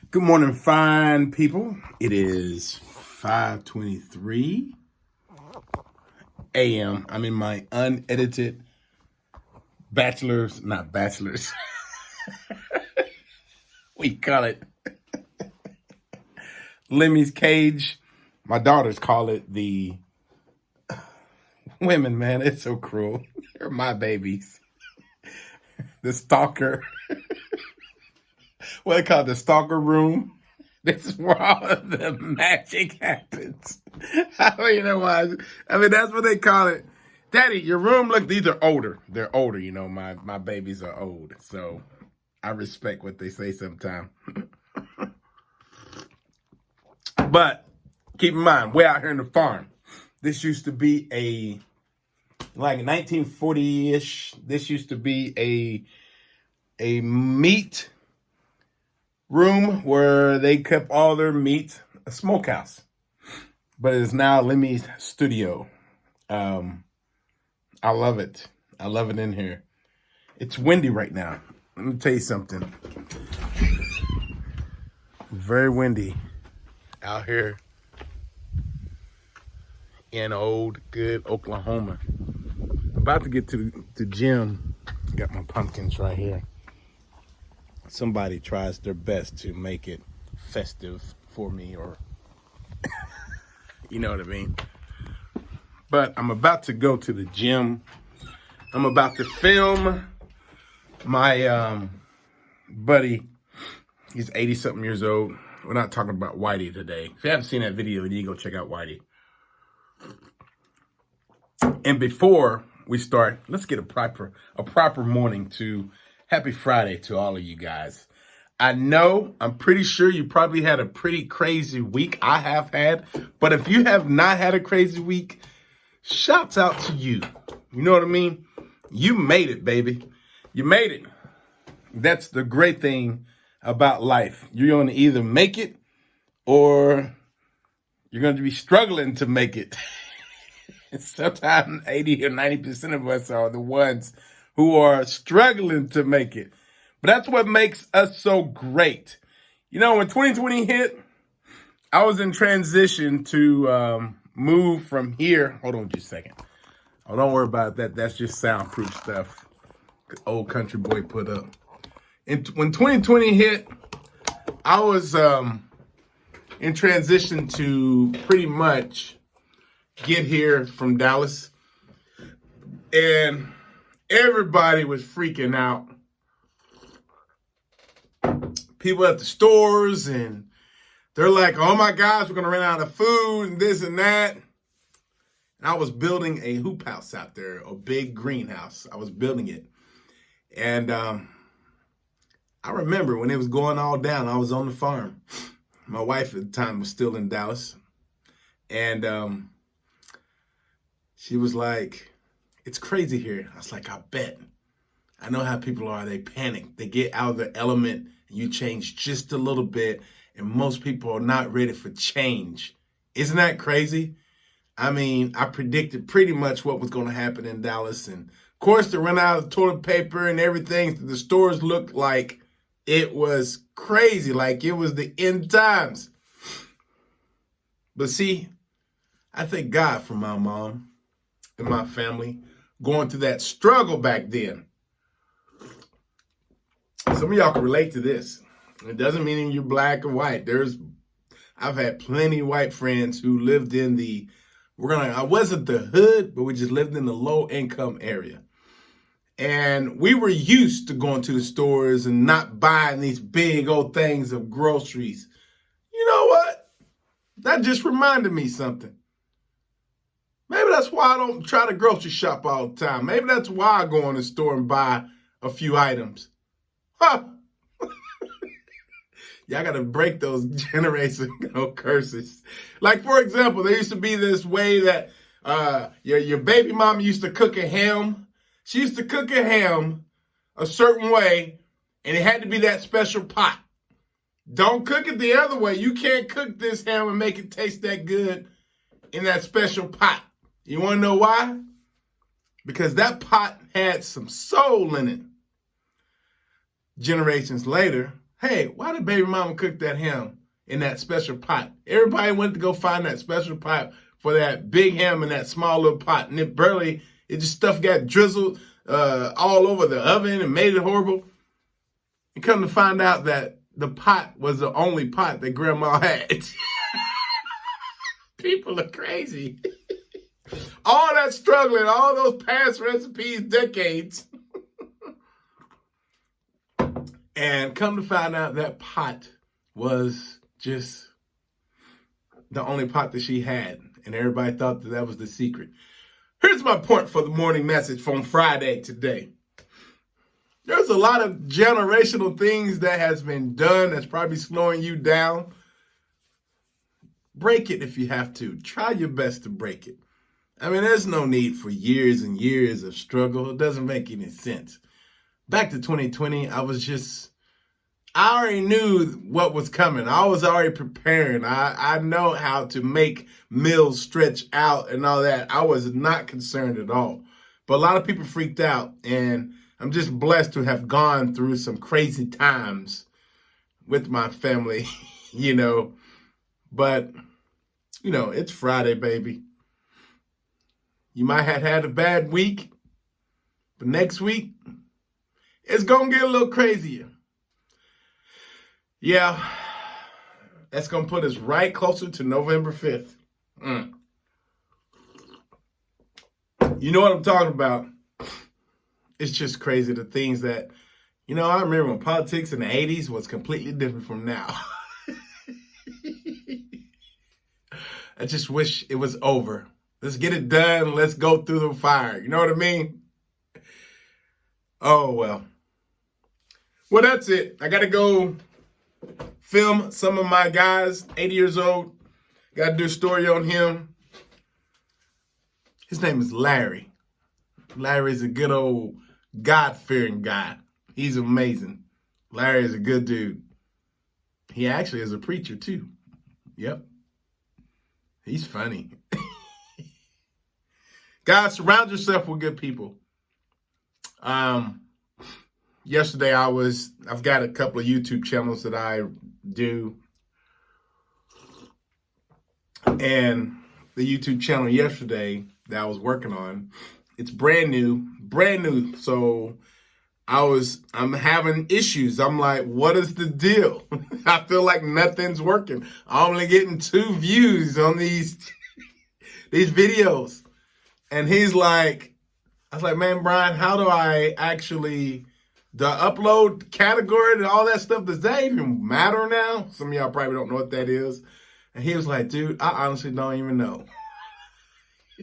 Good morning, fine people. It is 5:23 a.m. I'm in my unedited not bachelor's. We call it Lemmy's cage. My daughters call it the women, man. It's so cruel. They're my babies. The stalker. What they call it, the stalker room. This is where all of the magic happens. I don't even know why. I mean, that's what they call it. Daddy, your room, look, these are older. They're older, my babies are old. So I respect what they say sometimes. But keep in mind, way out here in the farm, this used to be like 1940-ish, this used to be a meat room where they kept all their meat, a smokehouse. But it is now Lemmy's studio. I love it. I love it in here. It's windy right now. Let me tell you something. Very windy out here in old, good Oklahoma. I'm about to get to the gym. Got my pumpkins right here. Somebody tries their best to make it festive for me, or you know what I mean. But I'm about to go to the gym. I'm about to film my buddy. He's 80-something years old. We're not talking about Whitey today. If you haven't seen that video, you need to go check out Whitey. And before we start, let's get a proper morning to happy Friday to all of you guys. I'm pretty sure you probably had a pretty crazy week. I have had. But if you have not had a crazy week, shouts out to you. You know what I mean? You made it, baby. You made it. That's the great thing about life. You're going to either make it or you're going to be struggling to make it. Sometimes 80 or 90% of us are the ones who are struggling to make it. But that's what makes us so great. You know, when 2020 hit, I was in transition to move from here. Hold on just a second. Oh, don't worry about that. That's just soundproof stuff old country boy put up. And when 2020 hit, I was in transition to pretty much get here from Dallas. And everybody was freaking out. People at the stores, and they're like, oh my gosh, we're going to run out of food and this and that. And I was building a hoop house out there, a big greenhouse. I was building it. And I remember when it was going all down, I was on the farm. My wife at the time was still in Dallas. And she was like, it's crazy here. I was like, I bet. I know how people are. They panic. They get out of their element, and you change just a little bit, and most people are not ready for change. Isn't that crazy? I mean, I predicted pretty much what was going to happen in Dallas. And, of course, they ran out of toilet paper and everything. The stores looked like it was crazy, like it was the end times. But see, I thank God for my mom and my family going through that struggle back then. Some of y'all can relate to this. It doesn't mean you're black or white. I've had plenty of white friends who lived in I wasn't the hood, but we just lived in the low income area. And we were used to going to the stores and not buying these big old things of groceries. You know what? That just reminded me something. Maybe that's why I don't try to grocery shop all the time. Maybe that's why I go in the store and buy a few items. Huh. Y'all got to break those generational curses. Like, for example, there used to be this way that your baby mama used to cook a ham. She used to cook a ham a certain way, and it had to be that special pot. Don't cook it the other way. You can't cook this ham and make it taste that good in that special pot. You want to know why? Because that pot had some soul in it. Generations later, hey, why did baby mama cook that ham in that special pot? Everybody went to go find that special pot for that big ham in that small little pot. And it just stuff got drizzled all over the oven and made it horrible. And come to find out that the pot was the only pot that grandma had. People are crazy. All that struggling, all those past recipes, decades. And come to find out that pot was just the only pot that she had. And everybody thought that was the secret. Here's my point for the morning message from Friday today. There's a lot of generational things that has been done that's probably slowing you down. Break it if you have to. Try your best to break it. I mean, there's no need for years and years of struggle. It doesn't make any sense. Back to 2020, I already knew what was coming. I was already preparing. I know how to make meals stretch out and all that. I was not concerned at all. But a lot of people freaked out, and I'm just blessed to have gone through some crazy times with my family, But, it's Friday, baby. You might have had a bad week, but next week, it's going to get a little crazier. Yeah, that's going to put us right closer to November 5th. You know what I'm talking about. It's just crazy, the things that, I remember when politics in the 80s was completely different from now. I just wish it was over. Let's get it done. Let's go through the fire. You know what I mean? Oh, well. Well, that's it. I got to go film some of my guys, 80 years old. Got to do a story on him. His name is Larry. Larry's a good old God-fearing guy. He's amazing. Larry is a good dude. He actually is a preacher, too. Yep. He's funny. Guys, surround yourself with good people. Yesterday I've got a couple of YouTube channels that I do. And the YouTube channel yesterday that I was working on, it's brand new. So I'm having issues. I'm like, what is the deal? I feel like nothing's working. I'm only getting 2 views on these videos. And I was like, man, Brian, how do I actually, the upload category and all that stuff, does that even matter now? Some of y'all probably don't know what that is. And he was like, dude, I honestly don't even know.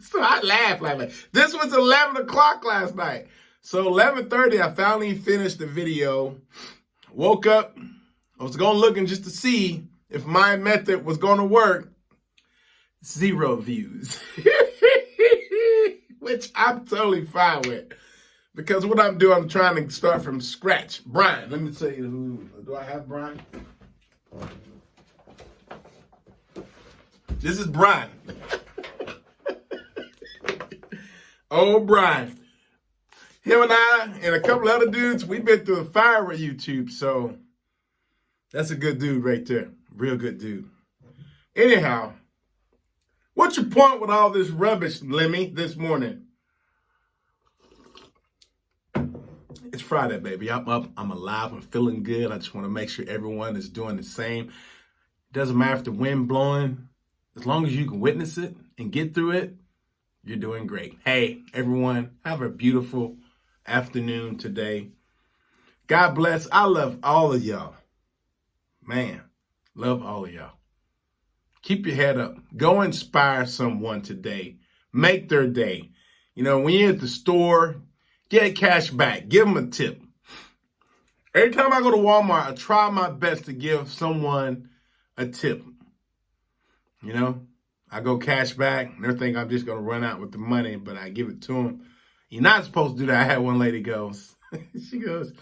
So I laughed like, this was 11 o'clock last night. So 11:30, I finally finished the video. Woke up. I was going looking just to see if my method was going to work. 0 views. Which I'm totally fine with. Because what I'm doing, I'm trying to start from scratch. Brian, let me tell you who. Do I have Brian? This is Brian. Oh, Brian. Him and I and a couple other dudes, we've been through the fire with YouTube, so that's a good dude right there. Real good dude. Anyhow, what's your point with all this rubbish, Lemmy, this morning? It's Friday, baby. I'm up, I'm alive, I'm feeling good. I just want to make sure everyone is doing the same. It doesn't matter if the wind blowing. As long as you can witness it and get through it, you're doing great. Hey, everyone, have a beautiful afternoon today. God bless. I love all of y'all. Man, love all of y'all. Keep your head up. Go inspire someone today. Make their day. When you're at the store, get cash back. Give them a tip. Every time I go to Walmart, I try my best to give someone a tip. I go cash back, and they think I'm just going to run out with the money, but I give it to them. You're not supposed to do that. I had one lady goes, she goes,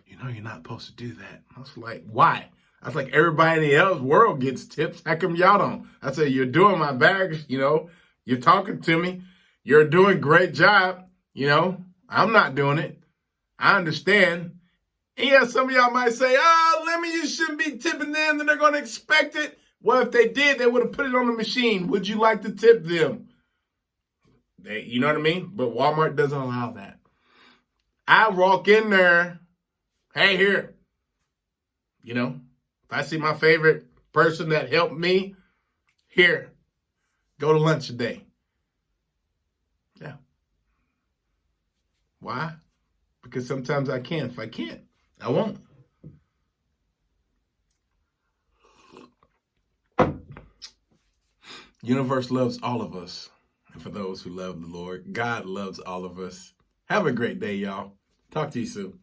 you're not supposed to do that. I was like, why? I was like, everybody in the world gets tips. How come y'all don't? I said, you're doing my bag, you're talking to me. You're doing a great job. I'm not doing it. I understand. And yeah, some of y'all might say, oh, Lemmy, you shouldn't be tipping them, then they're going to expect it. Well, if they did, they would have put it on the machine. Would you like to tip them? You know what I mean? But Walmart doesn't allow that. I walk in there, hey, here. You know, if I see my favorite person that helped me, here, go to lunch today. Yeah. Why? Because sometimes I can. If I can't, I won't. Universe loves all of us. And for those who love the Lord, God loves all of us. Have a great day, y'all. Talk to you soon.